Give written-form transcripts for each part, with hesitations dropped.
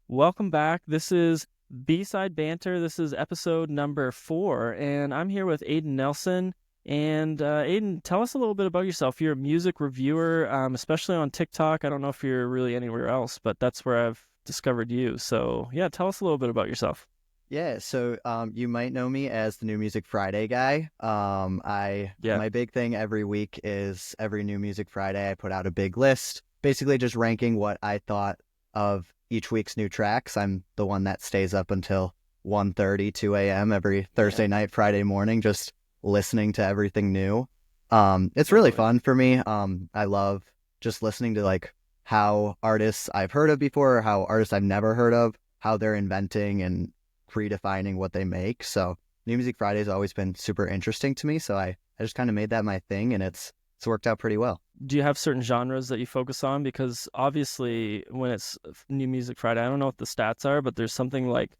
Welcome back. This is B-Side Banter. This is episode number 4, and I'm here with Aidan Nelson. And Aidan, tell us a little bit about yourself. You're a music reviewer, especially on TikTok. I don't know if you're really anywhere else, but that's where I've discovered you. So yeah, tell us a little bit about yourself. Yeah, so you might know me as the New Music Friday guy. I Yeah. my big thing every week is every New Music Friday I put out a big list, basically just ranking what I thought of each week's new tracks. I'm the one that stays up until 1:30, 2 a.m. every Yeah, Thursday night, Friday morning, just listening to everything new. It's really totally. fun for me. I love just listening to like how artists I've heard of before, or how artists I've never heard of, how they're inventing and redefining what they make. So New Music Friday has always been super interesting to me. So I just kind of made that my thing, and it's worked out pretty well. Do you have certain genres that you focus on? Because obviously, when it's New Music Friday, I don't know what the stats are, but there's something like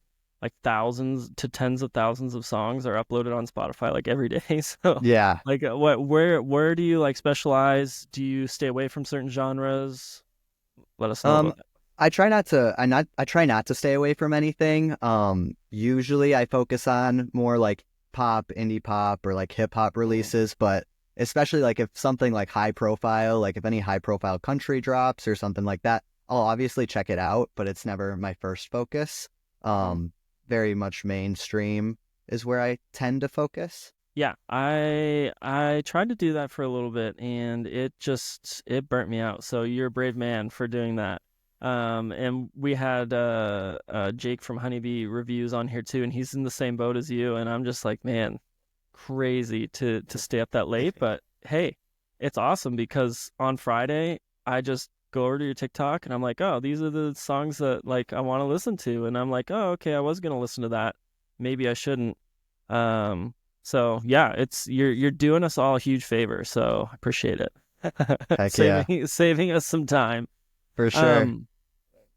thousands to tens of thousands of songs are uploaded on Spotify like every day. So, Yeah. like, where do you like specialize? Do you stay away from certain genres? Let us know Um, about that. I try not to stay away from anything. Usually I focus on more like pop, indie pop, or like hip hop Mm, releases, but especially like if something like high profile, like if any high profile country drops or something like that, I'll obviously check it out, but it's never my first focus. mhm. Very much mainstream is where I tend to focus. Yeah, I tried to do that for a little bit and it burnt me out. So you're a brave man for doing that. And we had Jake from Honeybee Reviews on here too, and he's in the same boat as you. And I'm just like, man, crazy to stay up that late. But hey, it's awesome because on Friday I just go over to your TikTok and I'm like, oh, these are the songs that like I want to listen to, and I'm like, oh, okay, I was gonna listen to that. Maybe I shouldn't. Um, so yeah, it's you're doing us all a huge favor, so I appreciate it. Heck yeah, saving us some time. for sure. Um,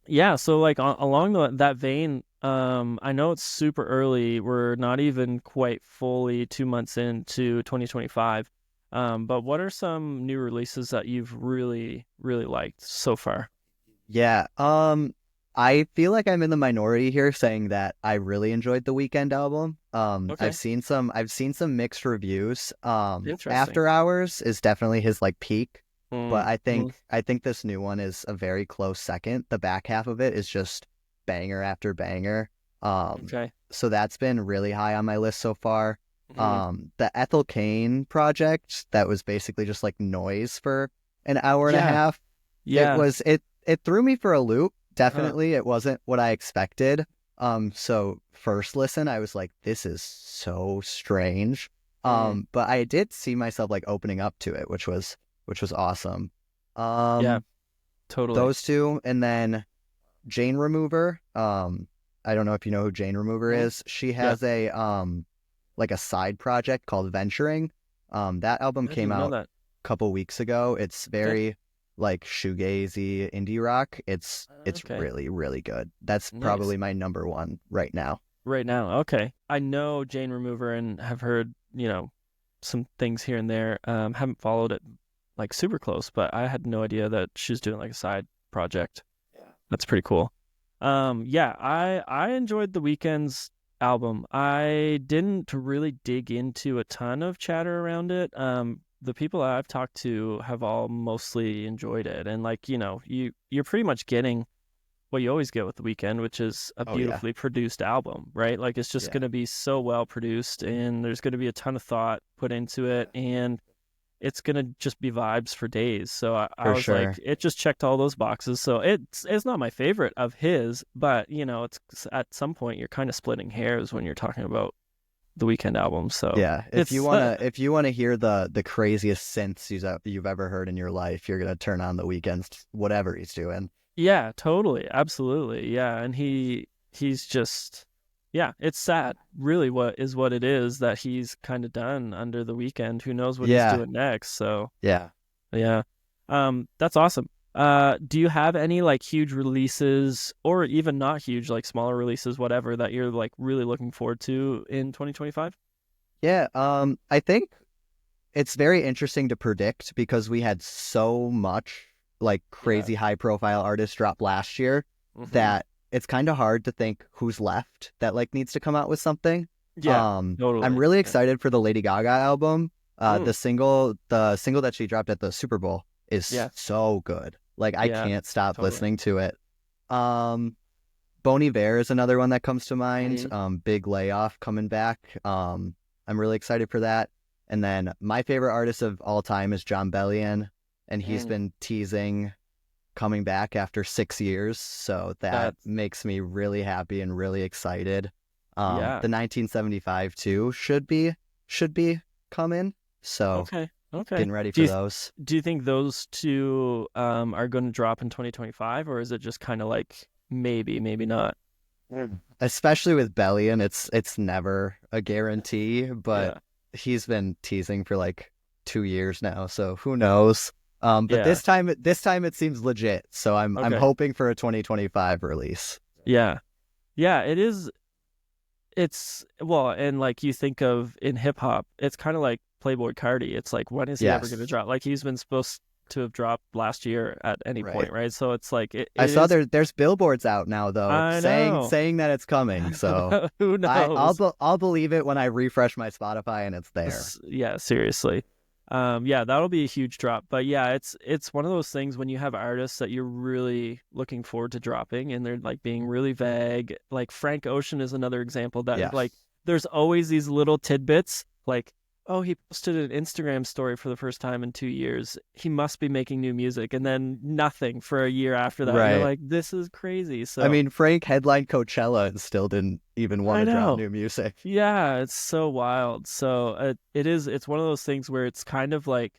yeah, so like along that vein, I know it's super early. We're not even quite fully 2 months into 2025. But what are some new releases that you've really liked so far? Yeah. I feel like I'm in the minority here saying that I really enjoyed the Weekend album. Okay, I've seen some mixed reviews. interesting. After Hours is definitely his like peak, but Mm-hmm. I think this new one is a very close second. The back half of it is just banger after banger. Um, Okay. so that's been really high on my list so far. Hmm. The Ethel Cain project that was basically just like noise for an hour and a Yeah, half. yeah. It threw me for a loop. Uh-huh. Definitely, it wasn't what I expected. So first listen, I was like, this is so strange. Mm, But I did see myself like opening up to it, which was awesome. yeah, Um, totally. those two, and then Jane Remover. I don't know if you know who Jane Remover Hmm. is. She Yeah, has a like a side project called Venturing. That album I came didn't know out that. a couple weeks ago. It's Okay, very like shoegazy indie rock. It's okay, really good. That's nice. probably my number one right now. Right now, okay. I know Jane Remover and have heard, some things here and there. Haven't followed it like super close, but I had no idea that she's doing like a side project. Yeah. That's pretty cool. Yeah, I enjoyed the Weeknd's album. I didn't really dig into a ton of chatter around it. The people I've talked to have all mostly enjoyed it, and like you're pretty much getting what you always get with the Weeknd, which is a Oh yeah. beautifully produced album, right? Like it's just Yeah, going to be so well produced, and there's going to be a ton of thought put into it, and it's gonna just be vibes for days. So I for was like, sure. it just checked all those boxes. So it's not my favorite of his, but it's at some point you're kind of splitting hairs when you're talking about the Weekend album. So Yeah, it's if you wanna hear the craziest synths you've ever heard in your life, you're gonna turn on the Weekends, whatever he's doing. yeah, totally, absolutely, yeah. And he's just yeah, it's sad. Really, what it is that he's kind of done under the Weekend. Who knows what he's Yeah, doing next? So yeah. yeah. That's awesome. Do you have any like huge releases or even not huge, like smaller releases, whatever, that you're like really looking forward to in 2025? Yeah, I think it's very interesting to predict because we had so much like Yeah. crazy high profile artists drop last year Mm-hmm. that it's kind of hard to think who's left that like needs to come out with something. Yeah, I'm totally. really Yeah. excited for the Lady Gaga album. Mm, The single that she dropped at the Super Bowl is yeah, so good. Like I yeah, can't stop totally. listening to it. Um, Bon Iver is another one that comes to mind. Hmm. Big Layoff coming back. I'm really excited for that. And then my favorite artist of all time is John Bellion, and he's Mm, been teasing coming back after 6 years. So that that's makes me really happy and really excited. yeah. The 1975 too should be coming. So Okay, okay. getting ready Do for you those. do you think those two are going to drop in 2025, or is it just kind of like maybe, maybe not? Especially with Bellion, it's never a guarantee, but Yeah, he's been teasing for like 2 years now, so who knows? But yeah. this time it seems legit, so I'm Okay. hoping for a 2025 release. Yeah. Yeah, it is. It's well, and like you think of in hip hop, it's kind of like Playboy Cardi. It's like when is he ever going to Yes, drop? Like he's been supposed to have dropped last year at any right. point, right? So it's like I it saw is. there's billboards out now though I saying know. saying that it's coming, so Who knows? I'll believe it when I refresh my Spotify and it's there. Yeah, seriously. Yeah, that'll be a huge drop. But yeah, it's one of those things when you have artists that you're really looking forward to dropping and they're like being really vague. Like Frank Ocean is another example that like Yes. there's always these little tidbits like, oh, he posted an Instagram story for the first time in 2 years. He must be making new music, and then nothing for a year after that. And you're Right. like, this is crazy. I So mean, Frank headlined Coachella and still didn't even want I to drop know. new music. Yeah, it's so wild. So it's one of those things where it's kind of like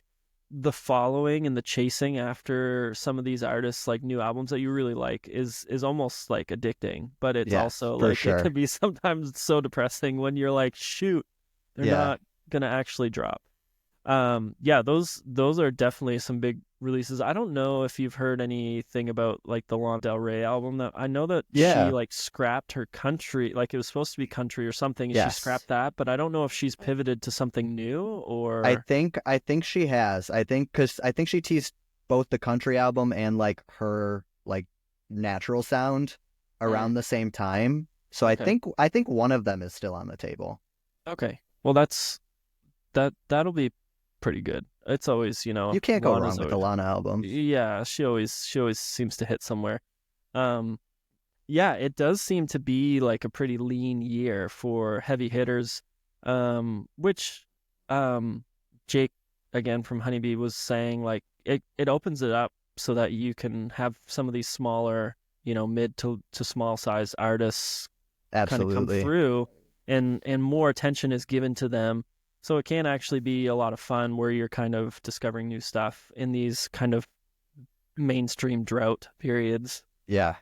the following and the chasing after some of these artists like new albums that you really like is almost like addicting, but it's Yes, also for like it can sure. be sometimes so depressing when you're like, shoot, they're Yeah. not gonna actually drop. Yeah, those are definitely some big releases. I don't know if you've heard anything about like the Lana Del Rey album. That I know that she Yeah. like scrapped her country, like it was supposed to be country or something, and she Yes. scrapped that. But I don't know if she's pivoted to something new I or think I think she has. I think she teased both the country album and like her like natural sound mm, around the same time. So okay, I think one of them is still on the table. okay. Well, that'll be pretty good. It's always You can't go wrong Lana's with the always Lana album. yeah. She always seems to hit somewhere. Um, Yeah, it does seem to be like a pretty lean year for heavy hitters, which um, Jake again from Honeybee was saying like it opens it up so that you can have some of these smaller, mid to small size artists kind of come Absolutely. through and more attention is given to them. So it can actually be a lot of fun where you're kind of discovering new stuff in these kind of mainstream drought periods. Yeah.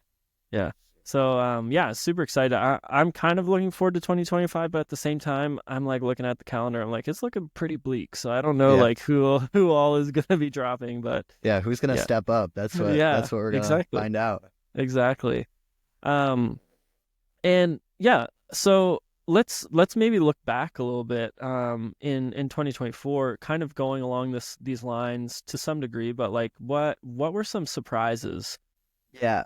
Yeah. So yeah, super excited. I'm kind of looking forward to 2025, but at the same time, I'm like looking at the calendar. I'm like, it's looking pretty bleak. So I don't know Yeah. like who all is gonna be dropping, but Yeah, who's gonna yeah. step up? Yeah, That's what we're gonna exactly. find out. Exactly. Um and yeah, so let's maybe look back a little bit in 2024, kind of going along these lines to some degree, but like what were some surprises? Yeah.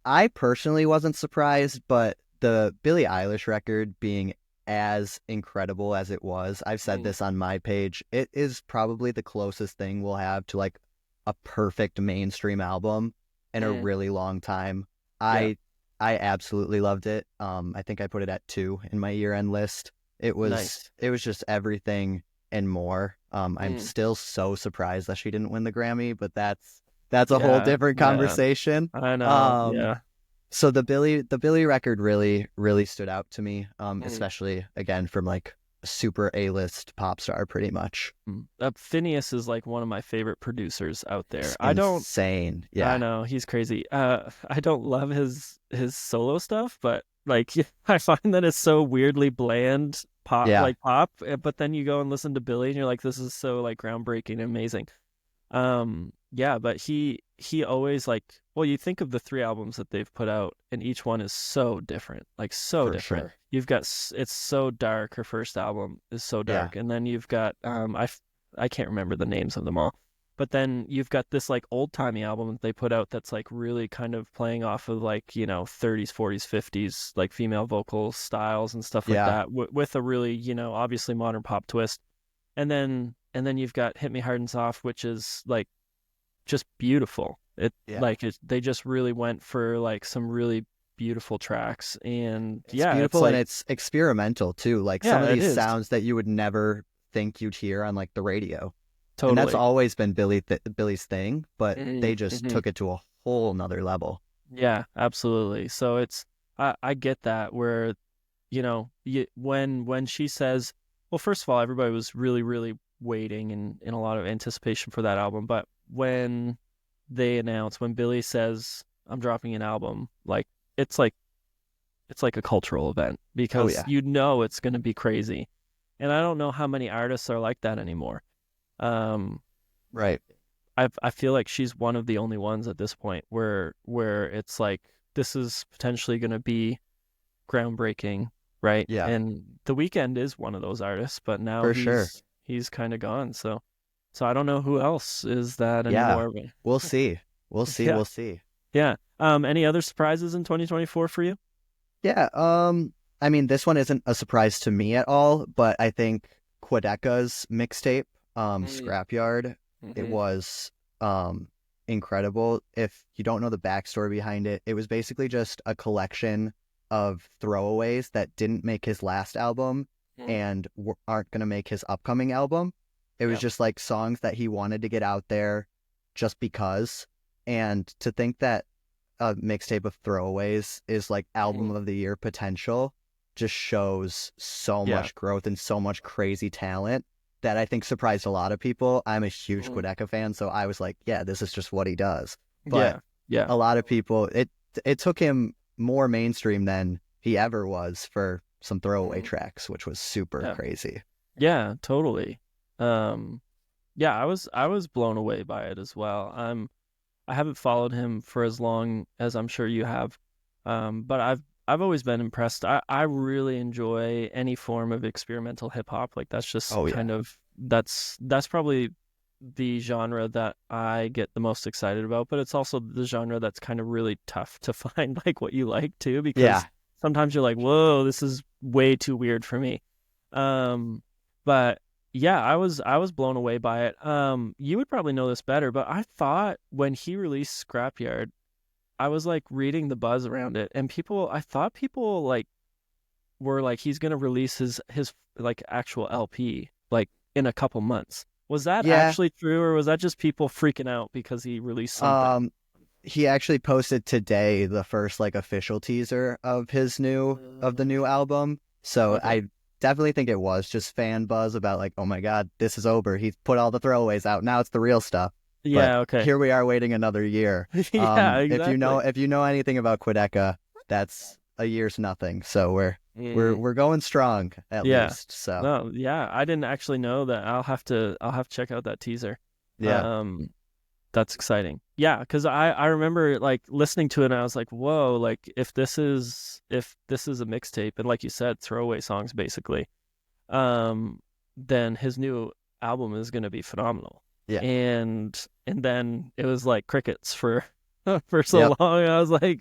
I personally wasn't surprised, but the Billie Eilish record being as incredible as it was, I've said Mm, this on my page, it is probably the closest thing we'll have to like a perfect mainstream album in a mm, really long time. yeah, I absolutely loved it. I think I put it at 2 in my year-end list. nice. It was just everything and more. I'm Mm. still so surprised that she didn't win the Grammy, but that's a whole Yeah, different yeah, conversation. I know. Um, Yeah. so the Billy record really stood out to me, Mm. especially again from like a super A-list pop star, pretty much. Phineas is like one of my favorite producers out there. It's insane. I Yeah, know he's crazy. I don't love his solo stuff, but like I find that it's so weirdly bland pop, yeah, like pop. But then you go and listen to Billy, and you're like, this is so like groundbreaking, and amazing. Yeah, but he always like, well, you think of the three albums that they've put out, and each one is so different, like so for different. sure. You've got it's so dark. Her first album is so Yeah, dark, and then you've got I can't remember the names of them all, but then you've got this like old timey album that they put out that's like really kind of playing off of like, 30s, 40s, 50s, like female vocal styles and stuff like Yeah. that, with a really, obviously modern pop twist. And then you've got Hit Me Hard and Soft, which is like just beautiful. Yeah. They just really went for like some really beautiful tracks, and It's yeah, it's beautiful and like, it's experimental too. Like some yeah, of it these is sounds that you would never think you'd hear on like the radio. And that's totally. always been Billie's thing, but they just Hmm. took it to a whole nother level. Yeah, absolutely. So I get that where, when she says, well, first of all, everybody was really, really waiting and in a lot of anticipation for that album. But when Billie says, I'm dropping an album, like it's like it's like a cultural event, Oh because yeah. it's going to be crazy. And I don't know how many artists are like that anymore. Um, Right. I feel like she's one of the only ones at this point where it's like this is potentially going to be groundbreaking, right? Yeah, And The Weeknd is one of those artists, but now for sure. he's kind of gone. So I don't know who else is that Yeah. anymore. But We'll see. We'll see. yeah, We'll see. yeah. Any other surprises in 2024 for you? Yeah. I mean, this one isn't a surprise to me at all, but I think Quadeca's mixtape, Scrapyard, it Mm-hmm. was incredible. If you don't know the backstory behind it, it was basically just a collection of throwaways that didn't make his last album and aren't gonna make his upcoming album. It was Yeah. just like songs that he wanted to get out there just because. And to think that a mixtape of throwaways is like album Mm-hmm. of the year potential just shows so Yeah. much growth and so much crazy talent that I think surprised a lot of people. I'm a huge Mm-hmm. Quadeca fan, so I was like, yeah, this is just what he does. But Yeah. Yeah. a lot of people, it took him more mainstream than he ever was for some throwaway Mhm. tracks, which was super Yeah. crazy. Yeah, totally. Um, yeah, I was blown away by it as well. I haven't followed him for as long as I'm sure you have. But I've always been impressed. I really enjoy any form of experimental hip hop. Like that's just Oh yeah. kind of that's probably the genre that I get the most excited about, but it's also the genre that's kind of really tough to find like what you like too, because Yeah. sometimes you're like, whoa, this is way too weird for me. Um, but yeah, I was blown away by it. You would probably know this better, but I thought when he released Scrapyard, I was like reading the buzz around it, and I thought people like were like he's gonna release his like actual LP like in a couple months. Was that Yeah. actually true, or was that just people freaking out because he released something? Um he actually posted today the first like official teaser of the new album. So Okay. I definitely think it was just fan buzz about like, oh my God, this is over. He's put all the throwaways out. Now it's the real stuff. But Yeah. Okay. here we are waiting another year. Yeah. If Exactly. you know anything about Quadeca, that's a year's nothing. So Mm. we're going strong at Yeah. least. So No. Yeah. I didn't actually know that. I'll have to check out that teaser. yeah. Um. That's exciting. Yeah, because I remember like listening to it and I was like, whoa, like if this is a mixtape and like you said, throwaway songs basically, um, then his new album is gonna be phenomenal. Yeah. And then it was like crickets for for so Yep. long. I was like,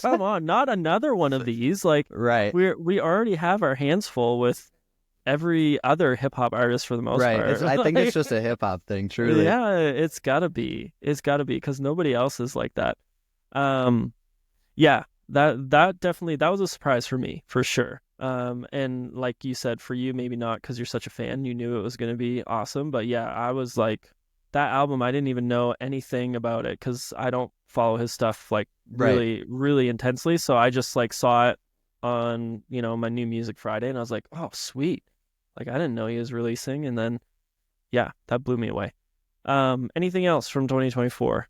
come on, not another one of these. Like Right. we already have our hands full with every other hip hop artist for the most Right. part. I think it's Like, just a hip hop thing, truly. yeah, it's gotta be. It's gotta be because nobody else is like that. Um, yeah, that definitely that was a surprise for me for sure. And like you said, for you maybe not because you're such a fan, you knew it was gonna be awesome. But yeah, I was like that album. I didn't even know anything about it because I don't follow his stuff like Right. really, really intensely. So I just like saw it on my new Music Friday, and I was like, oh sweet. Like I didn't know he was releasing, and then yeah, that blew me away. Anything else from 2024?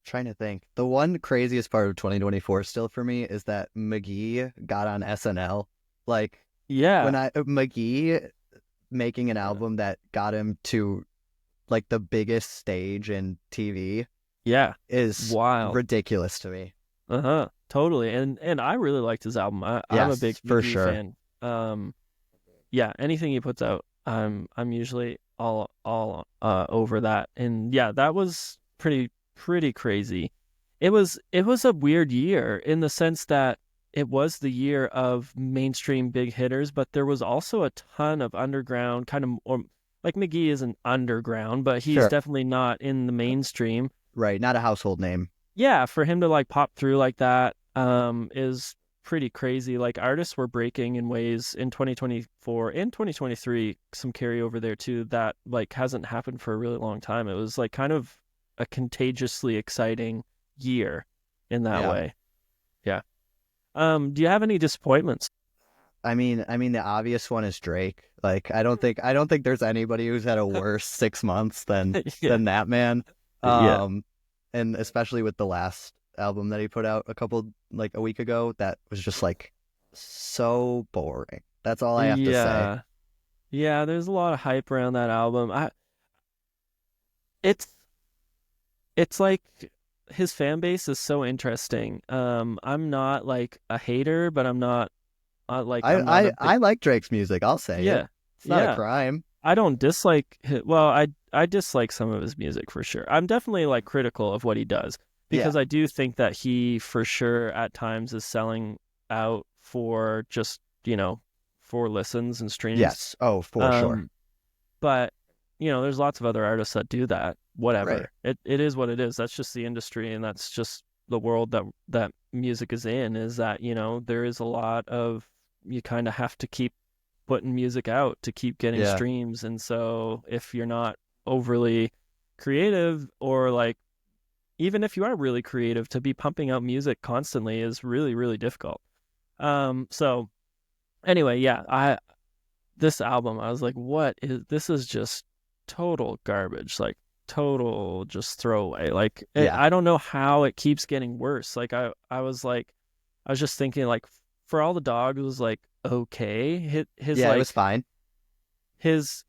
Trying to think. The one craziest part of 2024 still for me is that McGee got on SNL. Like when Yeah. McGee making an Yeah. album that got him to like the biggest stage in TV Yeah. is Wild. ridiculous to me. Uh-huh. Totally. And I really liked his album. I'm a big Yes, for McGee sure. fan. Yeah, anything he puts out, I'm usually all over that. And yeah, that was pretty crazy. It was a weird year in the sense that it was the year of mainstream big hitters, but there was also a ton of underground kind of, or like McGee isn't underground, but he's Sure. definitely not in the mainstream. Right. Not a household name. Yeah, for him to like pop through like that is pretty crazy. Like artists were breaking in ways in 2024 and 2023, some carryover there too, that like hasn't happened for a really long time. It was like kind of a contagiously exciting year in that Yeah. way. Yeah. Do you have any disappointments? I mean, the obvious one is Drake. Like, I don't think there's anybody who's had a worse 6 months than Yeah. that man. Yeah. Um, and especially with the last album that he put out a week ago, that was just like so boring. That's all I have to say. Yeah. Yeah, there's a lot of hype around that album. It's it's like his fan base is so interesting. I'm not like a hater, but I'm not I I'm not a I big I like Drake's music. I'll say it. yeah. It's not a Yeah. crime. I don't dislike well, I dislike some of his music for sure. I'm definitely like critical of what he does Yeah. because I do think that he for sure at times is selling out for just, for listens and streams. Yes. Oh, for sure. Um but there's lots of other artists that do that. Right. Whatever. It is what it is. That's just the industry and that's just the world that music is in is that, there is a lot of you kind of have to keep putting music out to keep getting Yeah. streams. And so if you're not overly creative or like even if you are really creative to be pumping out music constantly is really, really difficult. So anyway, yeah, I this album, I was like, what is this is just total garbage, like total just throwaway. Like Yeah. I don't know how it keeps getting worse. Like I was just thinking like for all the dogs was like okay. His Yeah. It was like fine. his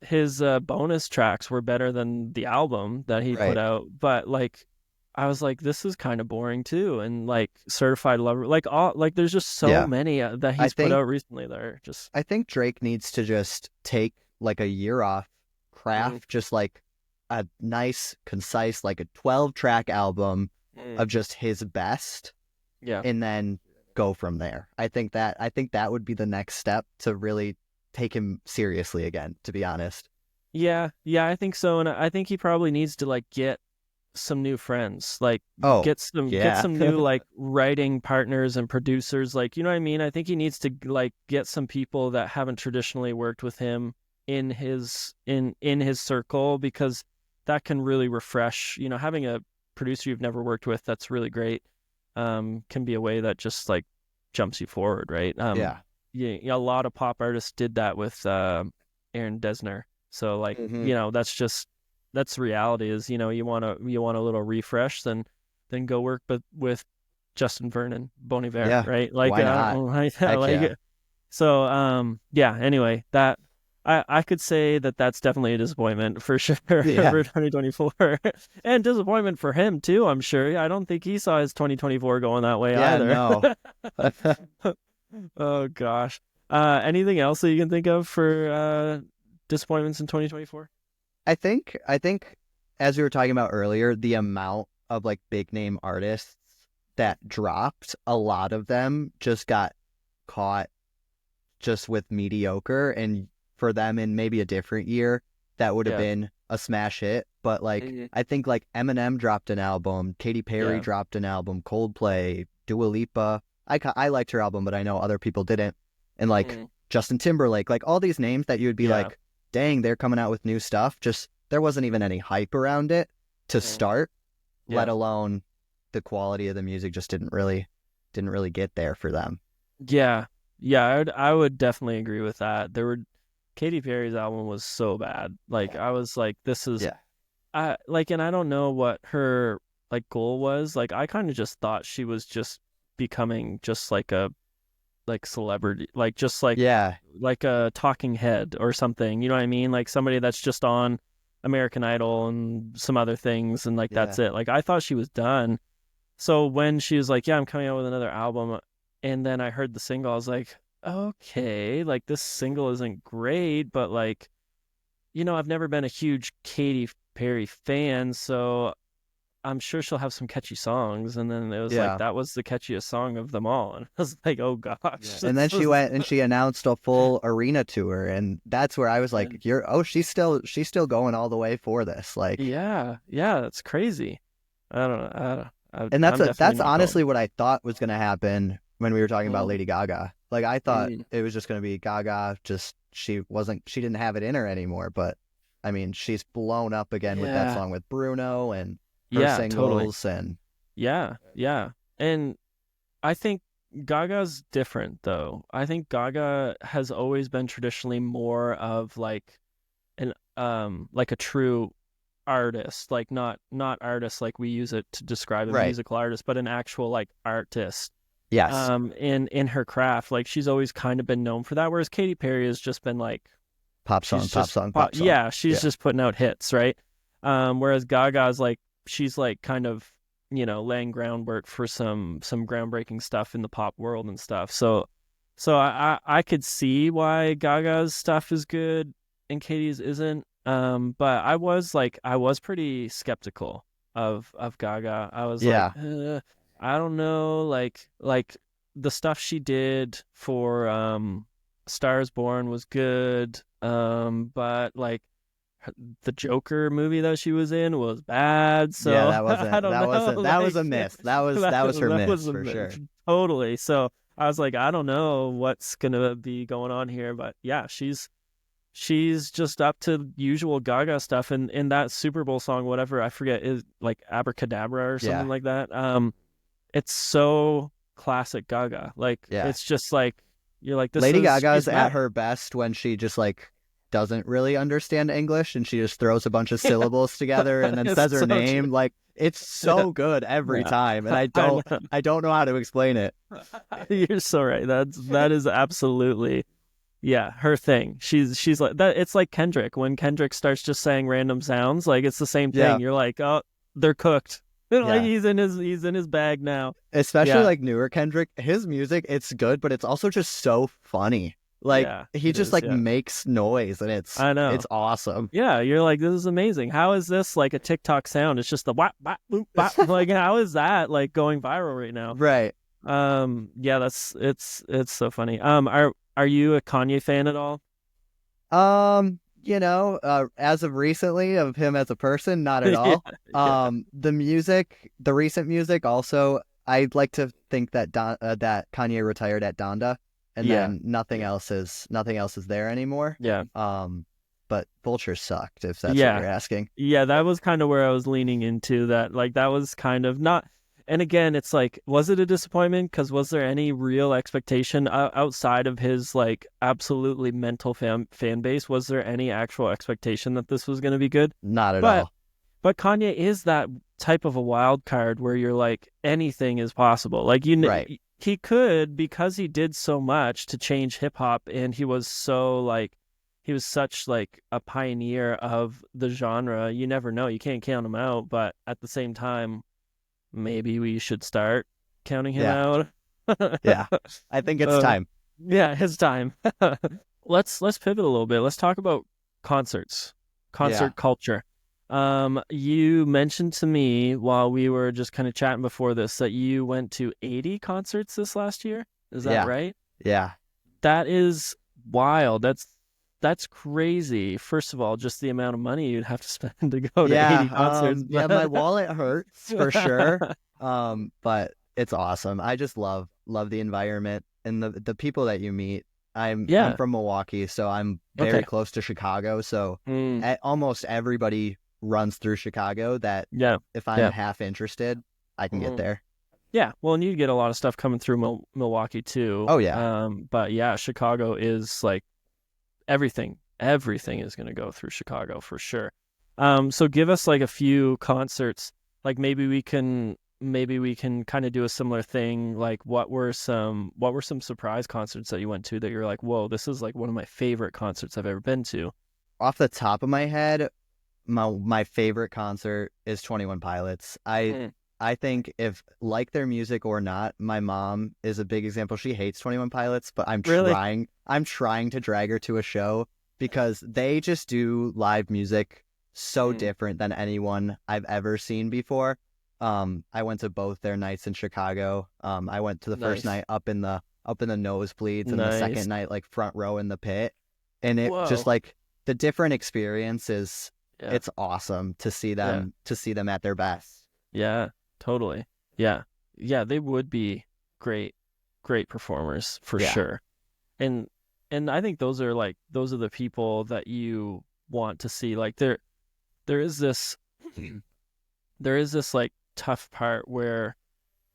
bonus tracks were better than the album that he put Right. out, but like I was like this is kind of boring too and like Certified Lover like all like there's just so Yeah. many that I he's put think out recently that are just I think Drake needs to just take like a year off, mm, craft just like a nice, concise, like a 12-track album mm, of just his best, yeah. and then go from there. I think that would be the next step to really take him seriously again, to be honest. Yeah, yeah, I think so, and I think he probably needs to like get some new friends, like Oh, get yeah. some new like writing partners and producers, like you know what I mean. I think he needs to like get some people that haven't traditionally worked with him in his circle because that can really refresh. Having a producer you've never worked with that's really great, can be a way that just like jumps you forward, right? Yeah. Yeah, yeah, a lot of pop artists did that with Aaron Dessner. So like, Hmm. that's reality is, you want a little refresh, then go work but with Justin Vernon, Bon Iver, Yeah. right? Like Why not? like, Heck like yeah. so yeah, anyway, that I could say that that's definitely a disappointment for sure Yeah. for 2024 and disappointment for him too, I'm sure. I don't think he saw his 2024 going that way Yeah, either. no. Oh gosh. Anything else that you can think of for disappointments in 2024? I think as we were talking about earlier, the amount of like big name artists that dropped, a lot of them just got caught just with mediocre, and for them in maybe a different year that would have Yeah. been a smash hit. But like Mhm. I think like Eminem dropped an album, Katy Perry Yeah. dropped an album, Coldplay, Dua Lipa. I liked her album, but I know other people didn't. And like Mhm. Justin Timberlake, like all these names that you would be Yeah. like, dang, they're coming out with new stuff. Just there wasn't even any hype around it to Mhm. start, let Yeah. alone the quality of the music just didn't really get there for them. Yeah. Yeah, I would definitely agree with that. Katy Perry's album was so bad. Like I was like this is Yeah. I like and I don't know what her like goal was. Like I kind of just thought she was just becoming just like a like celebrity, like just Yeah. like a talking head or something. You know what I mean? Like somebody that's just on American Idol and some other things, and like Yeah. that's it. Like I thought she was done. So when she was like, "Yeah, I'm coming out with another album," and then I heard the single, I was like, "Okay, like this single isn't great, but like I've never been a huge Katy Perry fan, so I'm sure she'll have some catchy songs. And then it was like Yeah. that was the catchiest song of them all, and I was like, oh Yeah. gosh, And then this she was went and she announced a full arena tour, and that's where I was like, she's still going all the way for this. Like, yeah, yeah, that's crazy. I don't know. and I'm definitely that's not going. honestly what I thought was gonna happen when we were talking about Mm, Lady Gaga. Like I thought mm, it was just gonna be Gaga, just she didn't have it in her anymore, but I mean she's blown up again with that yeah, song with Bruno and her yeah, totally. singles and Yeah, yeah. And I think Gaga's different though. I think Gaga has always been traditionally more of like a true artist, like not artist like we use it to describe a right. musical artist, but an actual like artist Yes. in her craft. Like she's always kind of been known for that, whereas Katy Perry has just been like Pop she's song, pop just song, pop song. yeah, she's Yeah. just putting out hits, right? Whereas Gaga's like she's like kind of laying groundwork for some groundbreaking stuff in the pop world and stuff. So I could see why Gaga's stuff is good and Katie's isn't. But I was pretty skeptical of Gaga. I was like, Yeah. I don't know, like the stuff she did for Stars Born was good. But like the Joker movie that she was in was bad. Yeah, So I don't know. that was Like a miss. That was her that miss was for sure. totally. So I was like, I don't know what's gonna be going on here, but yeah, she's just up to usual Gaga stuff. And in that Super Bowl song, whatever I forget is like Abracadabra or something Yeah. like that. It's so classic Gaga. Like Yeah. it's just like you're like Lady she's Gaga's at mad. her best when she just like doesn't really understand English and she just throws a bunch of Yeah, syllables together and then it's says her so true. name. Like it's Yeah, so good every yeah. time. And I know. I don't know how to explain it. You're so right. That is absolutely yeah, her thing. She's like that. It's like Kendrick when Kendrick starts just saying random sounds. Like it's the same Yeah. thing. You're like, oh, they're cooked. Like Yeah. he's in his bag now. Especially Yeah, like newer Kendrick, his music, it's good, but it's also just so funny. Like yeah, he it just is. like Yeah, makes noise and I it's know. awesome. Yeah, you're like, this is amazing. How is this like a TikTok sound? It's just the whap, whap, boop, bop. Like, how is that like going viral right now? Right. Yeah, it's so funny. Are you a Kanye fan at all? As of recently of him as a person, not at Yeah, all. yeah, The recent music also, I'd like to think that that Kanye retired at Donda and yeah, then nothing else is there anymore. yeah, But Vulture sucked, if that's what yeah. you're asking. Yeah, that was kind of where I was leaning into that. Like that was kind of not. And again, it's like, was it a disappointment? Because was there any real expectation outside of his like absolutely mental fan base? Was there any actual expectation that this was going to be good? Not at But all. but Kanye is that type of a wild card where you're like anything is possible. Like Right. he could because he did so much to change hip hop, and he was so like he was such like a pioneer of the genre. You never know. You can't count him out, but at the same time, maybe we should start counting him Yeah. out. Yeah. I think it's uh, time. yeah, his time. Let's pivot a little bit. Let's talk about concerts, Yeah. concert culture. You mentioned to me while we were just kind of chatting before this that you went to 80 concerts this last year. Is that Yeah. right? Yeah. That is wild. That's crazy. First of all, just the amount of money you'd have to spend to go to 80 Yeah. concerts. Yeah, my But wallet hurts for sure. But it's awesome. I just love the environment and the people that you meet. I'm yeah. from Milwaukee, so I'm very Okay. close to Chicago. So Mm, almost everybody runs through Chicago that yeah. if I'm Yeah. half interested, I can get Mm. there. Yeah, well, and you get a lot of stuff coming through Milwaukee too. Oh yeah. But yeah, Chicago is like everything. Everything is going to go through Chicago for sure. So give us like a few concerts. Like maybe we can kind of do a similar thing. Like what were some surprise concerts that you went to that you're like, whoa, this is like one of my favorite concerts I've ever been to. Off the top of my head, my favorite concert is 21 Pilots. Mm. I think if like their music or not, my mom is a big example. She hates 21 Pilots, but Really? I'm trying to drag her to a show because they just do live music so Mm, different than anyone I've ever seen before. I went to both their nights in Chicago. I went to the first nice, night up in the nosebleeds, and the second nice. night like front row in the pit. And it just Whoa. like the different experiences, Yeah, it's awesome yeah, to see them at their best. yeah. Totally. Yeah, yeah. They would be great, great performers for Yeah. sure. And I think those are the people that you want to see. Like there is this there is this like tough part where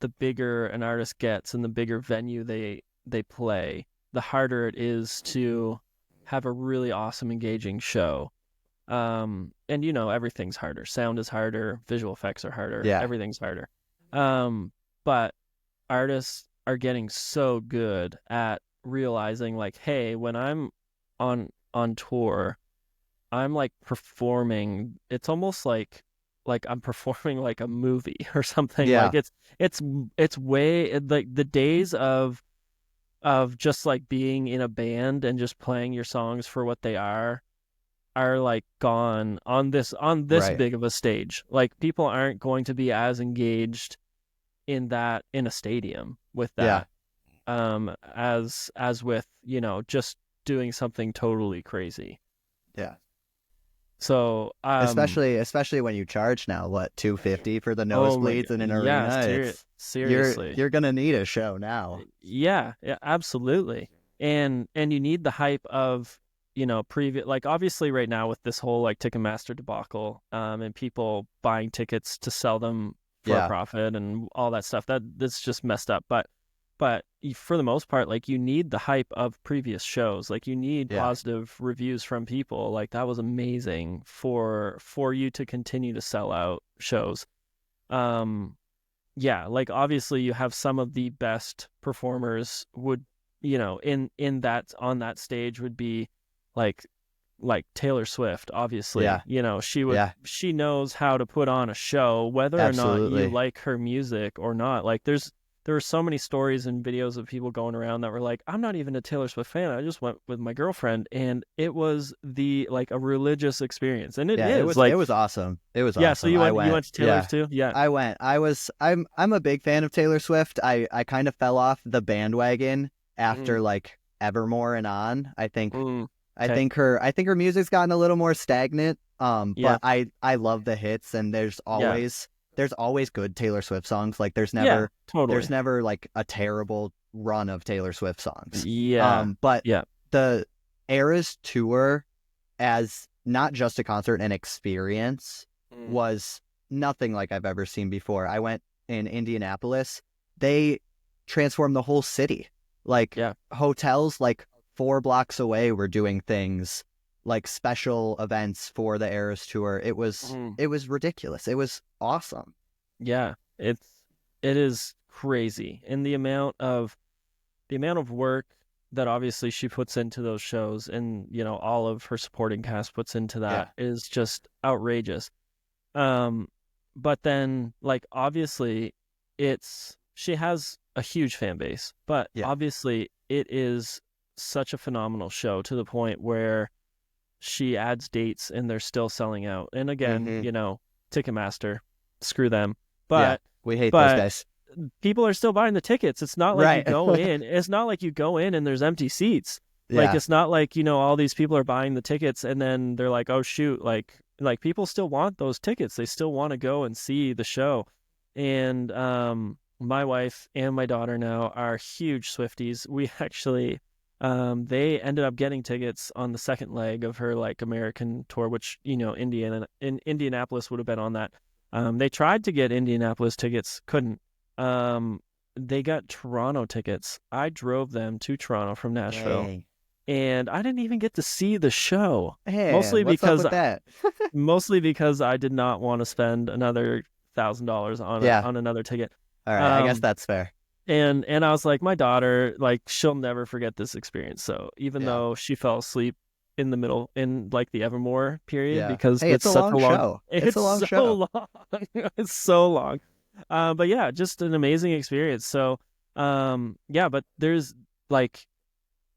the bigger an artist gets and the bigger venue they play, the harder it is to have a really awesome engaging show. And everything's harder. Sound is harder, visual effects are harder, Yeah. everything's harder. But artists are getting so good at realizing like, hey, when I'm on tour, I'm like performing. It's almost like I'm performing like a movie or something. Yeah. Like it's way like the days of just like being in a band and just playing your songs for what they are like gone on this Right. big of a stage. Like people aren't going to be as engaged in a stadium with Yeah. that as with, just doing something totally crazy. Yeah. So, Especially when you charge now, what, 250 for the oh my, nosebleeds in an yeah, arena? It's seriously. you're gonna need a show now. Yeah, yeah, absolutely. And you need the hype of, previous, like obviously right now with this whole like Ticketmaster debacle, and people buying tickets to sell them for a Yeah. profit and all that stuff, that's just messed up. But for the most part, like you need the hype of previous shows. Like you need Yeah. positive reviews from people. Like that was amazing for you to continue to sell out shows. Um, yeah, like obviously you have some of the best performers would, in that on that stage would be like Taylor Swift, obviously. Yeah. Yeah. She knows how to put on a show whether or not you Absolutely. like her music or not. Like there were so many stories and videos of people going around that were like, I'm not even a Taylor Swift fan. I just went with my girlfriend and it was the like a religious experience. And it Yeah, is it like, was awesome. It was yeah, so awesome. I you went. went to Taylor's Yeah. too? Yeah. I went. I'm a big fan of Taylor Swift. I kind of fell off the bandwagon Mm, after like Evermore and on. mm, okay. I think her music's gotten a little more stagnant. Yeah. But I love the hits, and Yeah. there's always good Taylor Swift songs. Like Yeah, there's totally. never like a terrible run of Taylor Swift songs. Yeah. But Yeah. the Eras tour, as not just a concert, an experience, Mm. was nothing like I've ever seen before. I went in Indianapolis. They transformed the whole city. Like Yeah. hotels like 4 blocks away were doing things like special events for the Eras tour. Mm. It was ridiculous. It was awesome. Yeah. It is crazy. And the amount of work that obviously she puts into those shows and, all of her supporting cast puts into Yeah. that is just outrageous. Um, but then like obviously she has a huge fan base, but Yeah. obviously it is such a phenomenal show to the point where she adds dates and they're still selling out. And again, Hmm. Ticketmaster, screw them. Yeah. But We hate those but guys. people are still buying the tickets. It's not like you Right. go in. It's not like you go in and there's empty seats. Like Yeah. it's not like, all these people are buying the tickets and then they're like, "Oh shoot, like people still want those tickets. They still want to go and see the show." And my wife and my daughter now are huge Swifties. We actually they ended up getting tickets on the second leg of her like American tour, which, Indianapolis would have been on that. They tried to get Indianapolis tickets, couldn't. Um, they got Toronto tickets. I drove them to Toronto from Nashville, Dang. and I didn't even get to see the show. Hey, Mostly what's up because with that? I did not want to spend another $1,000 Yeah. on another ticket. All right. I guess Um, that's fair. and I was like, my daughter, like, she'll never forget this experience. So even Yeah. though she fell asleep in the middle in like the Evermore period Yeah. because Hey, it's it's a such a long long, show. It's a it's long so show. long, it's so long. But yeah, just an amazing experience. So, yeah, but there's like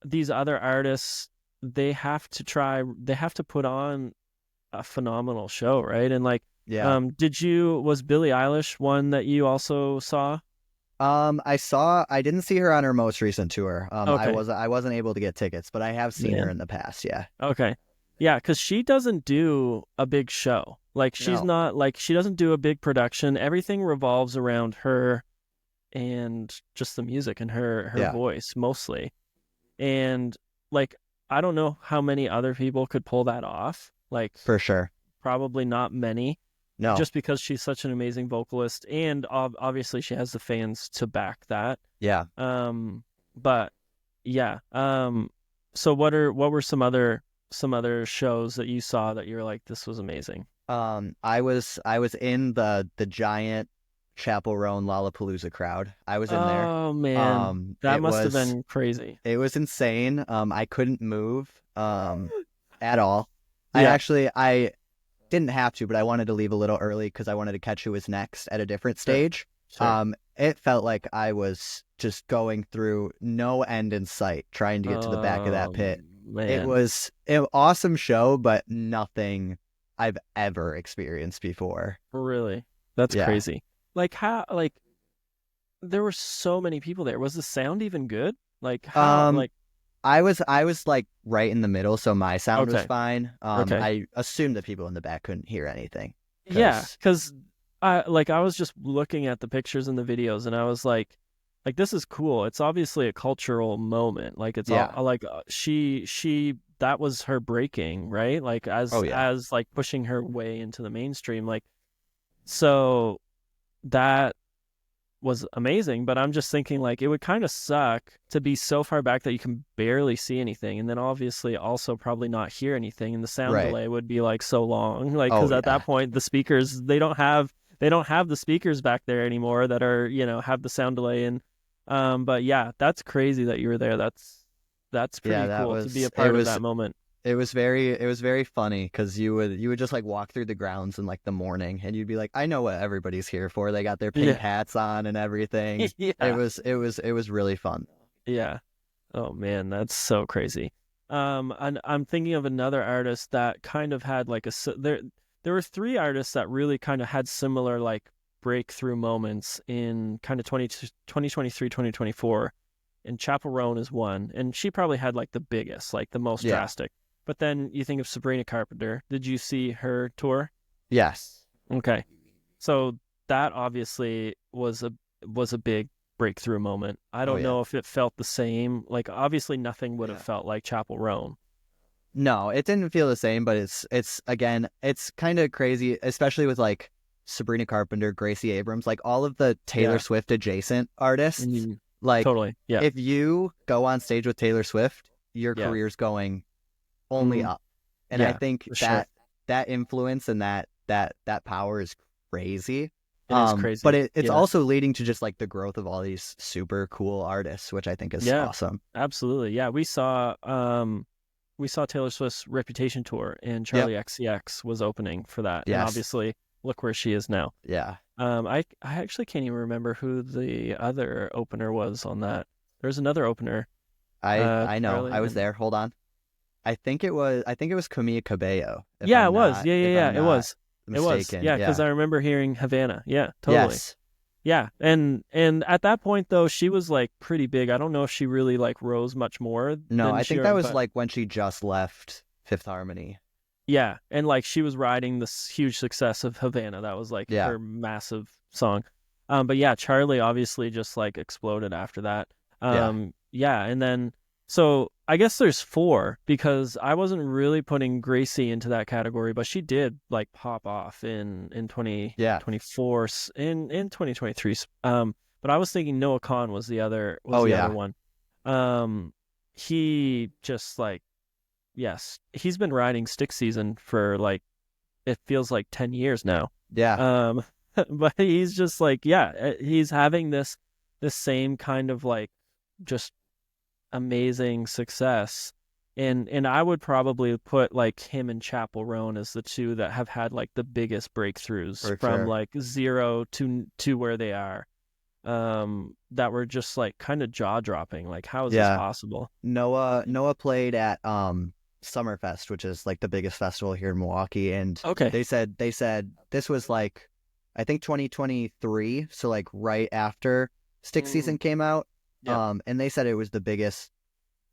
these other artists they have to put on a phenomenal show, right? And like, Yeah. was Billie Eilish one that you also saw? I didn't see her on her most recent tour. Okay, I wasn't able to get tickets, but I have seen her man. in the past. Yeah. Okay. Yeah, because she doesn't do a big show. Like she's No, not like she doesn't do a big production. Everything revolves around her and just the music and her yeah, voice mostly. And like I don't know how many other people could pull that off. Like for sure. probably not many, No, just because she's such an amazing vocalist and obviously she has the fans to back that. yeah. But yeah. So what were some other shows that you saw that you were like, this was amazing? I was in the giant Chappell Roan Lollapalooza crowd. I was in there. Oh man, that It must have was been crazy. insane. I couldn't move at all. Yeah, I didn't have to, but I wanted to leave a little early because I wanted to catch who was next at a different sure, stage. sure. It felt like I was just going through no end in sight trying to get to the back of that Oh pit. It man, was an awesome show, but nothing I've ever experienced before. really? That's Yeah. crazy. Like how like there were so many people there. Was the sound even good? Like how Um, like I was like right in the middle, so my sound was okay, fine. okay. I assumed that people in the back couldn't hear anything Yeah, because because I was just looking at the pictures and the videos, and I was like this is cool. It's obviously a cultural moment. Like it's all yeah. like she that was her breaking, right? Like Oh yeah. as like pushing her way into the mainstream. Like so that was amazing, but I'm just thinking like it would kind of suck to be so far back that you can barely see anything, and then obviously also probably not hear anything, and the sound Right. delay would be like so long, like Oh because at yeah. that point the speakers they don't have the speakers back there anymore that are have the sound delay and but yeah, that's crazy that you were there. That's Yeah, pretty cool to be a it part of that moment. it was very funny because you would just like walk through the grounds in like the morning and you'd be like, I know what everybody's here for. They got their pink Yeah, hats on and everything. yeah, It was really fun. yeah. Oh man, that's so crazy. And I'm thinking of another artist that kind of had like there were three artists that really kind of had similar like breakthrough moments in kind of 2023, 2024. And Chappell Roan is one, and she probably had like the biggest, like the most Yeah. drastic. But then you think of Sabrina Carpenter. Did you see her tour? Yes. Okay. So that obviously was a big breakthrough moment. I Oh don't yeah. know if it felt the same. Like obviously nothing would have Yeah. felt like Chappell Roan. No, it didn't feel the same, but it's again, it's kind of crazy, especially with like Sabrina Carpenter, Gracie Abrams, like all of the Taylor Yeah. Swift adjacent artists. Mhm. Like Totally. Yeah. if you go on stage with Taylor Swift, your Yeah. career's going only Mhm. up. And I Yeah, think for sure. that influence and that power is crazy. It is But crazy. it's Yeah. also leading to just like the growth of all these super cool artists, which I think is Yeah. awesome. Absolutely. Yeah, we saw Taylor Swift's Reputation tour and Yep. Charlie XCX was opening for that. And Yes. obviously look where she is now. Yeah. I actually can't even remember who the other opener was on that. There's another opener. I know. Charlie I was and there. Hold on. I think it was Camila Cabello, yeah, it was. Yeah, yeah, if yeah. I'm It not was. It was. mistaken. Yeah, because Yeah. I remember hearing Havana. Yeah, totally. Yes. Yeah, and at that point though, she was like pretty big. I don't know if she really like rose much more No, than I she, think that was but like when she just left Fifth Harmony. yeah, and like she was riding this huge success of Havana. That was like Yeah. her massive song. But yeah, Charlie obviously just like exploded after that. Yeah. Yeah, and then so I guess there's four because I wasn't really putting Gracie into that category, but she did like pop off in Yeah. 2024 in 2023. But I was thinking Noah Khan was Oh the other yeah. one. He just like yes, he's been riding stick season for like it feels like 10 years now. Yeah. Um, but he's just like, yeah, he's having this same kind of like just amazing success. And I would probably put like him and Chappell Roan as the two that have had like the biggest breakthroughs For from sure. like zero to where they are. that were just like kind of jaw dropping. Like, how is this Yeah. possible? Noah played at Summerfest, which is like the biggest festival here in Milwaukee, and Okay. they said this was like I think 2023, so like right after Stick Mm, Season came out. yep. And they said it was the biggest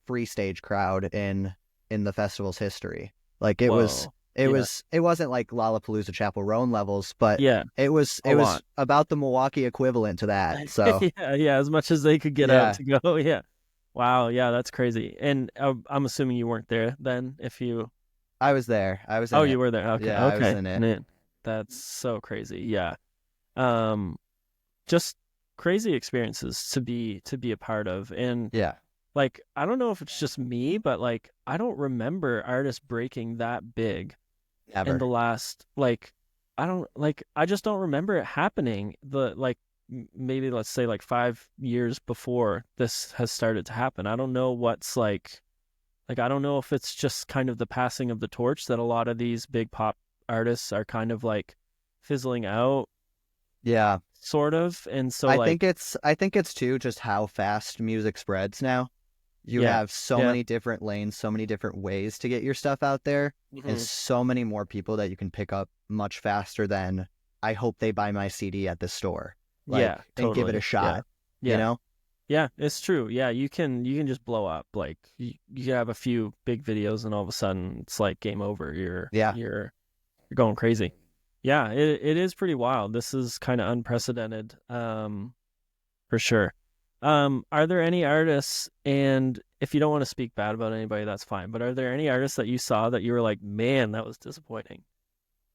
free stage crowd in the festival's history. Like Whoa. Yeah. it wasn't like Lollapalooza Chappell Roan levels, but Yeah. it A was lot. about the Milwaukee equivalent to that. So Yeah. Yeah. As much as they could get out yeah, to go. Yeah. Wow. Yeah. That's crazy. And I'm assuming you weren't there then. If you, I was there. I was oh, in you it. were there. Okay. Yeah, I was Okay. in it. Man, that's so crazy. Yeah. Um, just crazy experiences to be a part of. And Yeah, like, I don't know if it's just me, but like, I don't remember artists breaking that big in never. the last like I don't like I just don't remember it happening the like maybe let's say like 5 years before this has started to happen. I don't know what's like I don't know if it's just kind of the passing of the torch that a lot of these big pop artists are kind of like fizzling out Yeah. sort of, and so like I think it's too just how fast music spreads now. You yeah. have so Yeah. many different lanes, so many different ways to get your stuff out there, and Hmm. so many more people that you can pick up much faster than I hope they buy my CD at the store. Yeah, And give it a totally. Yeah. shot, you Yeah. know? Yeah, it's true. Yeah, you can just blow up. Like you have a few big videos and all of a sudden it's like game over. Yeah. You're going crazy. Yeah, it is pretty wild. This is kind of unprecedented, for sure. Are there any artists, and if you don't want to speak bad about anybody, that's fine, but are there any artists that you saw that you were like, man, that was disappointing?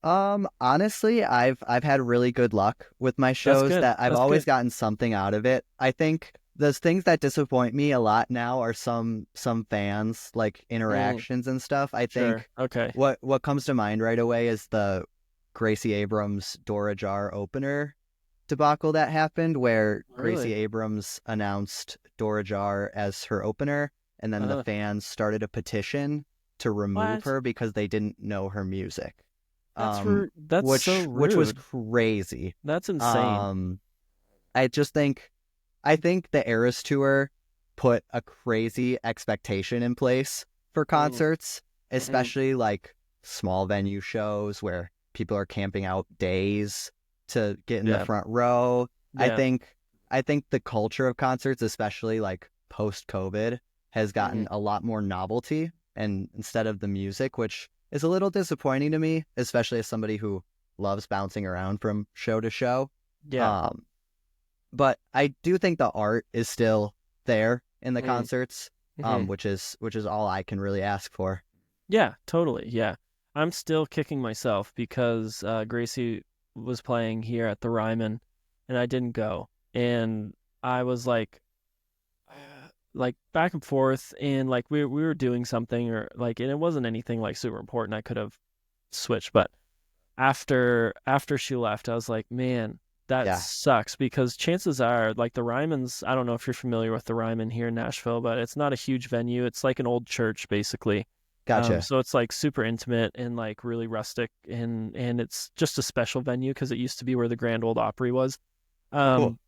Honestly, I've had really good luck with my That's shows good. that I've That's always good. gotten something out of it. I think those things that disappoint me a lot now are some fans like Mm, interactions and stuff. I sure. think Okay. what comes to mind right away is the Gracie Abrams Dora Jar opener debacle that happened where Gracie Really? Abrams announced Dora Jar as her opener, and then the Uh, fans started a petition to remove what? her because they didn't know her music. That's so Which was rude. crazy. That's insane. Um, I just think I think the Eras Tour put a crazy expectation in place for Mm, concerts, hmm. especially like small venue shows where people are camping out days to get in the Yeah. front row. I Yeah. think I think the culture of concerts, especially like post COVID, has Hmm. gotten a lot more novelty and instead of the music, which is a little disappointing to me, especially as somebody who loves bouncing around from show to show. Yeah. Um, but I do think the art is still there in the Mm, concerts, hmm. which is all I can really ask for. Yeah, totally. Yeah. I'm still kicking myself because Gracie was playing here at the Ryman and I didn't go. And I was like back and forth and like we were doing something or like and it wasn't anything like super important. I could have switched, but after she left, I was like, man, that Yeah, sucks because chances are like the Ryman's, I don't know if you're familiar with the Ryman here in Nashville, but it's not a huge venue. It's like an old church basically. gotcha. So it's like super intimate and like really rustic and it's just a special venue because it used to be where the Grand Old Opry was. Cool. Um,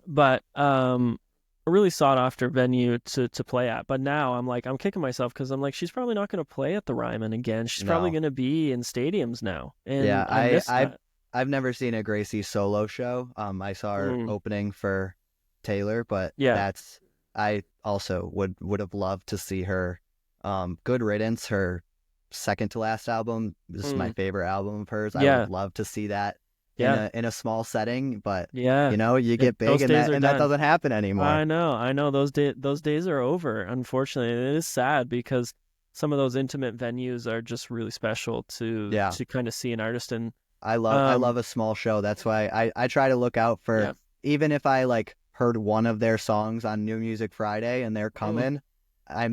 but a really sought after venue to play at. But now I'm like I'm kicking myself because I'm like she's probably not going to play at the Ryman again. She's probably No. going to be in stadiums now, Yeah, and I miss that. I've never seen a Gracie solo show. I saw her Mm, opening for Taylor, but yeah. that's I also would have loved to see her. Good Riddance, her second to last album, this is my Mm, favorite album of hers. I would have yeah. loved to see that Yeah. in a small setting, but Yeah. you know, you get big Those days are and that done. doesn't happen anymore. I know those days are over. Unfortunately, it is sad because some of those intimate venues are just really special Yeah. to kind of see an artist in. I Um, love a small show. That's why I try to look out for yeah. even if I like heard one of their songs on New Music Friday and they're Mm, coming,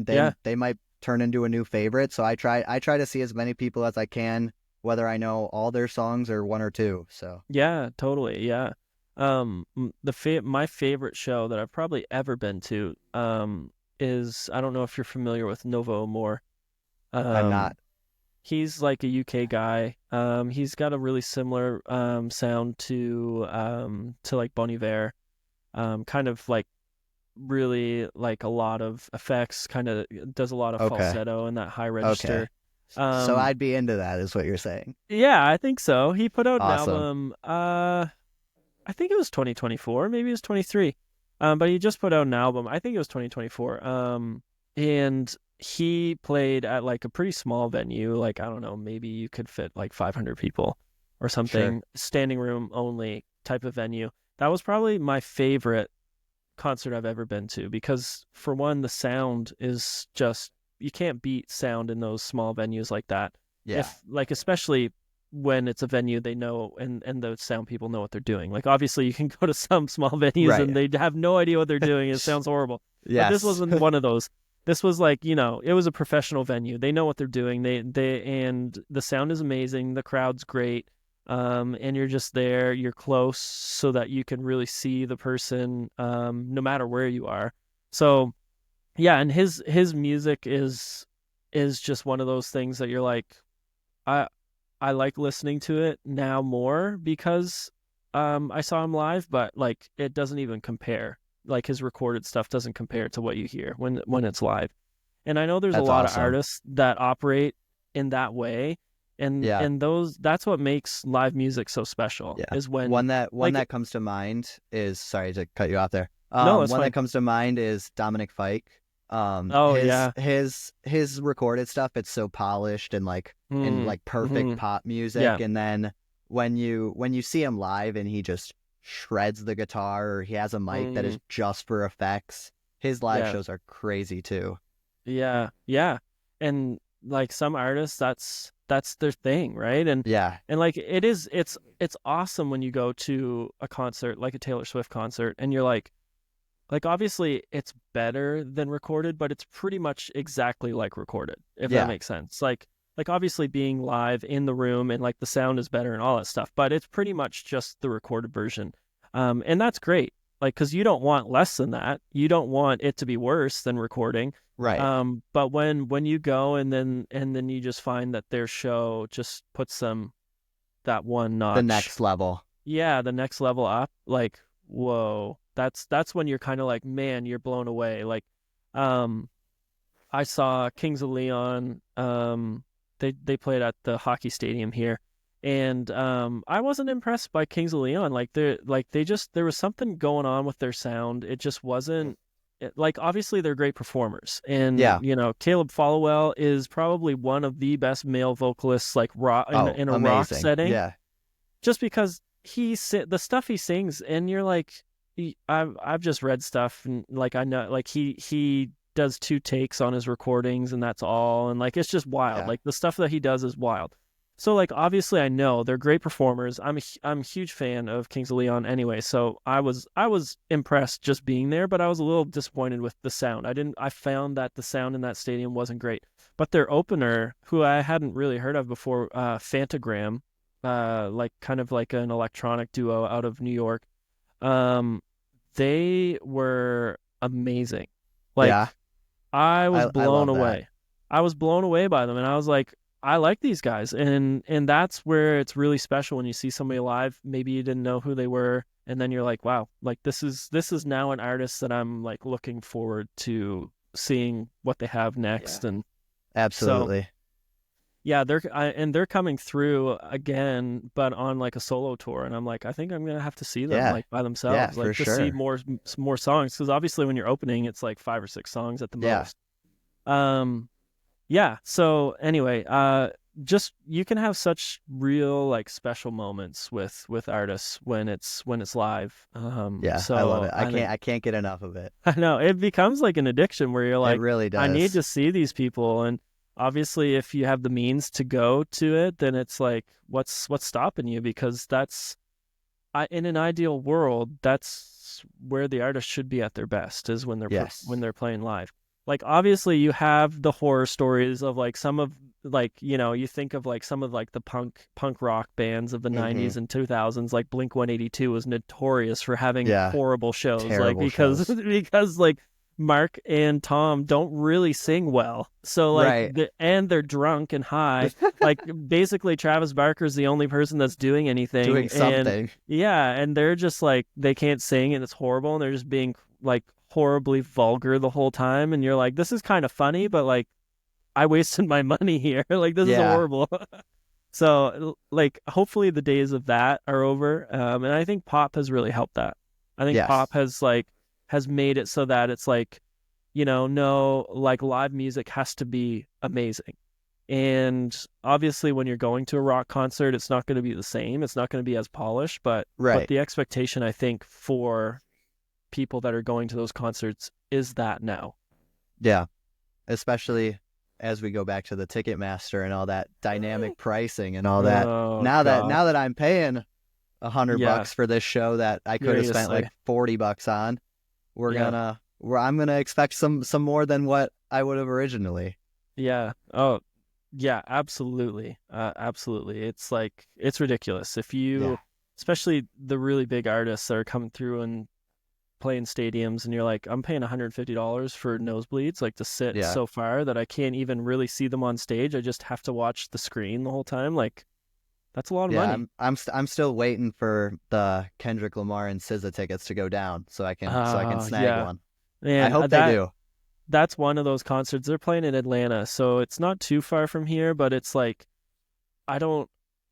yeah. they might turn into a new favorite. So I try to see as many people as I can, whether I know all their songs or one or two. So Yeah, totally. Yeah. My favorite show that I've probably ever been to is I don't know if you're familiar with Novo Amor. I'm not. Um he's like a UK guy. He's got a really similar sound to like Bon Iver. kind of like really like a lot of effects, kind of does a lot of Okay. falsetto and that high Okay. register. So Um, I'd be into that, is what you're saying. yeah, I think so. He put out an Awesome. album. I think it was 2024, maybe it was 23. But he just put out an album. I think it was 2024. And he played at like a pretty small venue, like I don't know, maybe you could fit like 500 people or Sure. something, standing room only type of venue. That was probably my favorite concert I've ever been to because for one, the sound is just you can't beat sound in those small venues like that. Yeah. If like especially when it's a venue they know and the sound people know what they're doing. Like obviously you can go to some small venues Right. and they have no idea what they're doing. It sounds horrible. But this Yes. wasn't one of those. This was like, it was a professional venue. They know what they're doing. They and the sound is amazing. The crowd's great. And you're just there, you're close so that you can really see the person, no matter where you are. So yeah, and his music is just one of those things that you're like, I I like listening to it now more because I saw him live, but like it doesn't even compare. Like his recorded stuff doesn't compare to what you hear when it's live. And I know there's a That's lot of awesome. artists that operate in that way, and Yeah. that's what makes live music so special Yeah. is when One that like comes to mind is, sorry to cut you off there. no, that's One that fine. comes to mind is Dominic Fike. Oh His yeah. his recorded stuff, it's so polished and Mm, like perfect hmm. pop music. Yeah. And then when you see him live and he just shreds the guitar, or he has a mic that is Mm, just for effects, his live yeah. shows are crazy too. Yeah. Yeah. And like some artists that's their thing, right? Yeah. And like it's awesome when you go to a concert like a Taylor Swift concert and you're like obviously it's better than recorded, but it's pretty much exactly like recorded, if that Yeah. makes sense. Like obviously being live in the room and like the sound is better and all that stuff, but it's pretty much just the recorded version. And that's great. Like cuz you don't want less than that. You don't want it to be worse than recording. Right. But when you go and then you just find that their show just puts them that one The notch, next level. yeah, the next level up, like, whoa, that's when you're kind of like, man, you're blown away. Like, um, I saw Kings of Leon. They played at the hockey stadium here, and I wasn't impressed by Kings of Leon. They just there was something going on with their sound. It just wasn't. Like obviously they're great performers, and Yeah. Caleb Followell is probably one of the best male vocalists like rock in Oh, in a rock amazing. setting Yeah. just because the stuff he sings and you're like I've just read stuff and like I know like he does two takes on his recordings and that's all and like it's just wild Yeah. like the stuff that he does is wild. So like obviously I know they're great performers. I'm a huge fan of Kings of Leon anyway, so I was impressed just being there, but I was a little disappointed with the sound. I found that the sound in that stadium wasn't great, but their opener, who I hadn't really heard of before, Fantagram, like kind of like an electronic duo out of New York. Um, they were amazing. Yeah. Like I was I blown love that. away. I was blown away by them, and I was like, I like these guys, and that's where it's really special when you see somebody live. Maybe you didn't know who they were, and then you're like, wow, like this is now an artist that I'm like looking forward to seeing what they have Yeah. next, and so Absolutely. yeah, they're coming through again, but on like a solo tour, and I'm like, I think I'm gonna have to see them Yeah. like by Yeah, themselves, for like to see sure. more songs, because obviously when you're opening, it's like 5 or 6 songs at the Yeah. most. Um, yeah. So anyway, just you can have such real like special moments with artists when it's live. Yeah, I love So it. I I can't think I can't get enough of it. I know it becomes like an addiction where you're It like, really I need does. to see these people. And obviously, if you have the means to go to it, then it's like, what's stopping you? Because in an ideal world, that's where the artist should be at their best is when Yes. they're playing live. Like obviously, you have the horror stories of like some of like you think of like some of like the punk rock bands of the Mm-hmm. 90s and 2000s like Blink 182 was notorious for having Yeah. horrible shows like Terrible because shows. because like Mark and Tom don't really sing well. So like Right. and they're drunk and high. Like basically Travis Barker's the only person that's doing anything, Doing and something. yeah, and they're just like they can't sing and it's horrible, and they're just being like horribly vulgar the whole time, and you're like, this is kind of funny, but like I wasted my money here. Like this is Yeah. horrible. So like hopefully the days of that are over. And I think pop has really helped that. I think Yes. pop has made it so that it's like, no, like live music has to be amazing. And obviously when you're going to a rock concert, it's not going to be the same. It's not going to be as polished, but Right. the expectation I think for people that are going to those concerts is that now. Yeah. Especially as we go back to the Ticketmaster and all that dynamic pricing and all that. Oh Now that gosh. I'm paying Yeah, $100 for this show that I you're could have gonna spent like say. $40 on, Yeah. I'm gonna expect some more than what I would have originally. Yeah. Oh, yeah, absolutely. Absolutely. It's like it's ridiculous. If Yeah. you, especially the really big artists that are coming through and playing stadiums and you're like, I'm paying $150 for nosebleeds, like to sit Yeah. so far that I can't even really see them on stage. I just have to watch the screen the whole time. Like that's a lot of Yeah, money. I'm still waiting for the Kendrick Lamar and SZA tickets to go down so I can snag Yeah. one. I Man, hope they do. that's one of those concerts. They're playing in Atlanta, so it's not too far from here, but it's like I don't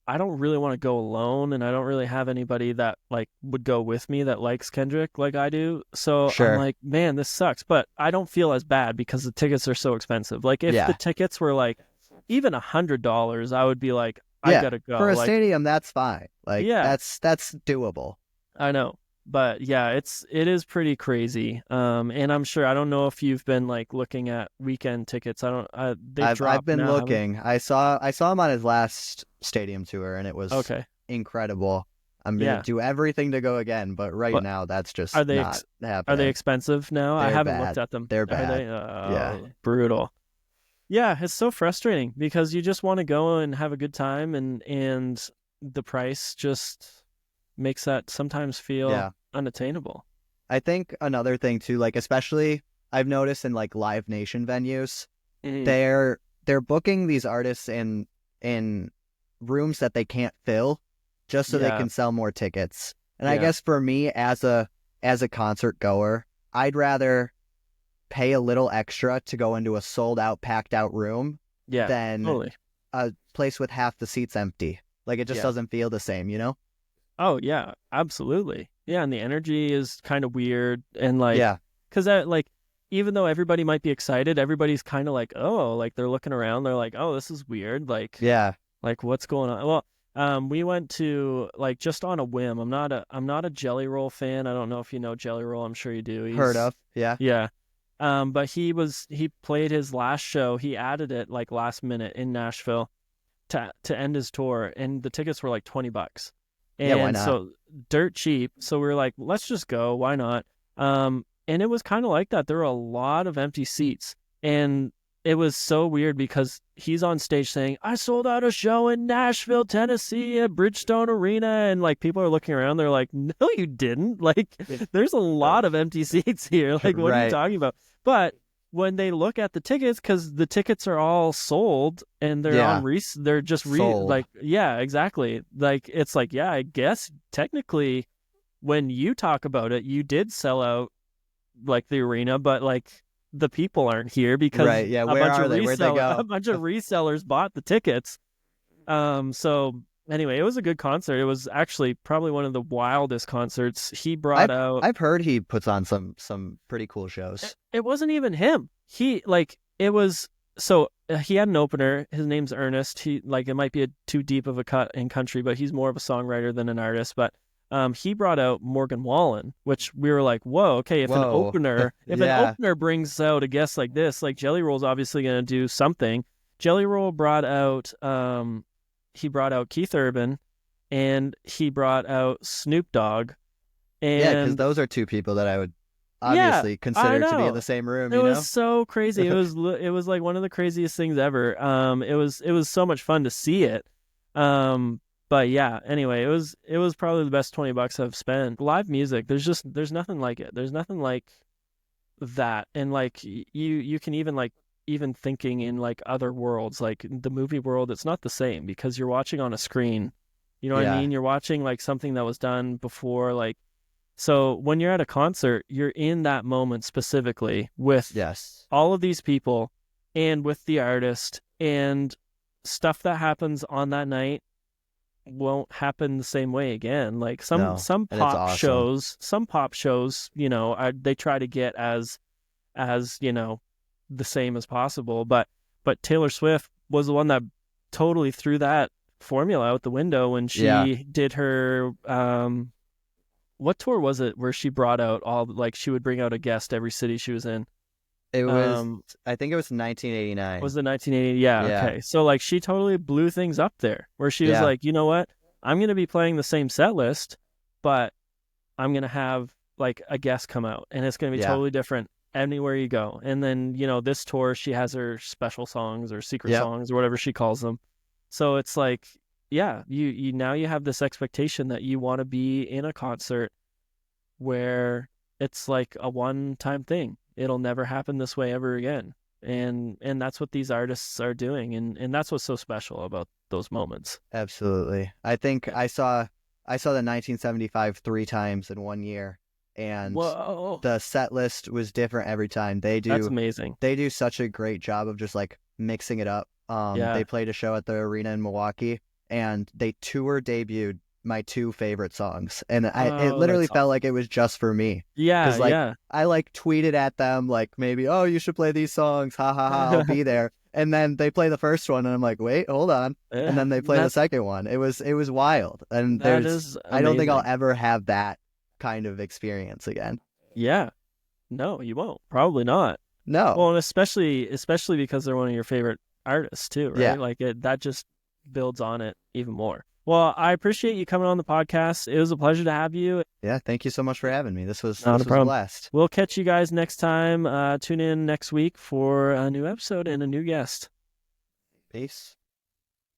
I don't really want to go alone, and I don't really have anybody that like would go with me that likes Kendrick like I do. So I'm Sure. like, man, this sucks, but I don't feel as bad because the tickets are so expensive. Like if the Yeah. tickets were like even $100, I would be like, I Yeah. gotta For go. a Like, stadium, that's fine. Like yeah, that's doable. I know. But yeah, it is pretty crazy. And I'm sure I don't know if you've been like looking at weekend tickets. I don't they've I've dropped been now, haven't looking. I saw him on his last stadium tour and it they? was Okay. incredible. I'm gonna Yeah. do everything to go again, but right But now that's are just they not are they happening. expensive now? I They're haven't looked bad. at them. They're Are bad. they? Yeah. Oh, brutal. Yeah, it's so frustrating because you just want to go and have a good time, and the price just makes that sometimes feel Yeah. unattainable. I think another thing too, like especially I've noticed in like Live Nation venues, Mhm. they're booking these artists in rooms that they can't fill just so they Yeah, can sell more tickets. And I yeah, guess for me as a concert goer, I'd rather pay a little extra to go into a sold out, packed out room yeah, than totally. a place with half the seats empty. Like it just Yeah. doesn't feel the same, you know? Oh, yeah, absolutely. Yeah, and the energy is kind of weird, and like, Yeah. because that like, even though everybody might be excited, everybody's kind of like, oh, like they're looking around, they're like, oh, this is weird, Yeah. like what's going on? Well, we went to like just on a whim. I'm not a Jelly Roll fan. I don't know if you know Jelly Roll. I'm sure you do. Heard He's of. Yeah. yeah. But he played his last show. He added it like last minute in Nashville to end his tour, and the tickets were like $20, Yeah, why and not? so dirt cheap. So we were like, let's just go. Why not? And it was kind of like that. There were a lot of empty seats, and it was so weird because he's on stage saying, "I sold out a show in Nashville, Tennessee at Bridgestone Arena," and like people are looking around. They're like, "No, you didn't. Like, there's a lot of empty seats here. Like, what are you Right. talking about?" But when they look at the tickets, because the tickets are all sold and they're on Yeah. they're just Sold. like, yeah, exactly. Like it's like, yeah, I guess technically when you talk about it, you did sell out like the arena, but like the people aren't here because Right. Yeah. Where are they? Where'd they a go? bunch of resellers bought the tickets. So anyway, it was a good concert. It was actually probably one of the wildest concerts. He brought I've out I've heard he puts on some pretty cool shows. it wasn't even him. He like it was so he had an opener. His name's Ernest. He like it might be a too deep of a cut in country, but he's more of a songwriter than an artist. But he brought out Morgan Wallen, which we were like, whoa, okay. Whoa. If an Yeah. opener brings out a guest like this, like Jelly Roll's obviously gonna do something. Jelly Roll brought out he brought out Keith Urban, and he brought out Snoop Dogg, Yeah, because and those are two people that I would yeah, obviously I consider to be in know. the same room, It you was know? so crazy. It was like one of the craziest things ever. It was so much fun to see it. But yeah, anyway, it was probably the best $20 I've spent. Live music, there's nothing like it. There's nothing like that, and like you can even like even thinking in like other worlds, like the movie world, it's not the same because you're watching on a screen. You know what I Yeah. mean? You're watching like something that was done before, like so when you're at a concert, you're in that moment specifically with Yes. all of these people and with the artist, and stuff that happens on that night won't happen the same way again. Like No. And it's awesome. some pop shows, they try to get as the same as possible, but Taylor Swift was the one that totally threw that formula out the window when Yeah. she did her what tour was it where she brought out all, like, she would bring out a guest every city she was in. It was, um I think it was 1989. was it 1980? Yeah, Yeah. okay. So like she totally blew things up there where she was Yeah. like, you know what, I'm going to be playing the same set list, but I'm going to have like a guest come out and it's going to be Yeah. totally different anywhere you go. And then, this tour, she has her special songs or secret Yep. songs or whatever she calls them. So it's like, yeah, you now you have this expectation that you want to be in a concert where it's like a one-time thing. It'll never happen this way ever again. And that's what these artists are doing, and that's what's so special about those moments. Absolutely. I think I saw the 1975 three times in one year, and Whoa, the set list was different every time. They that's do amazing. they do such a great job of just like mixing it up. They Yeah. played a show at the arena in Milwaukee, and they tour debuted my two favorite songs, and it Oh, literally that's felt awesome. like it was just for me. Yeah, Because like yeah. I like tweeted at them like maybe, oh, you should play these songs, ha ha ha, I'll be there. And then they play the first one, and I'm like, wait, hold on. And then they play the That second one. It was wild, and that is I don't think I'll amazing. ever have that kind of experience again. Yeah. No, you won't. Probably not. No, Well, and especially because they're one of your favorite artists too, yeah, right? Like that just builds on it even more. Well, I appreciate you coming on the podcast. It was a pleasure to have you. yeah. Thank you so much for having me. Not a This was a problem. blast. We'll catch you guys next time. Tune in next week for a new episode and a new guest. Peace.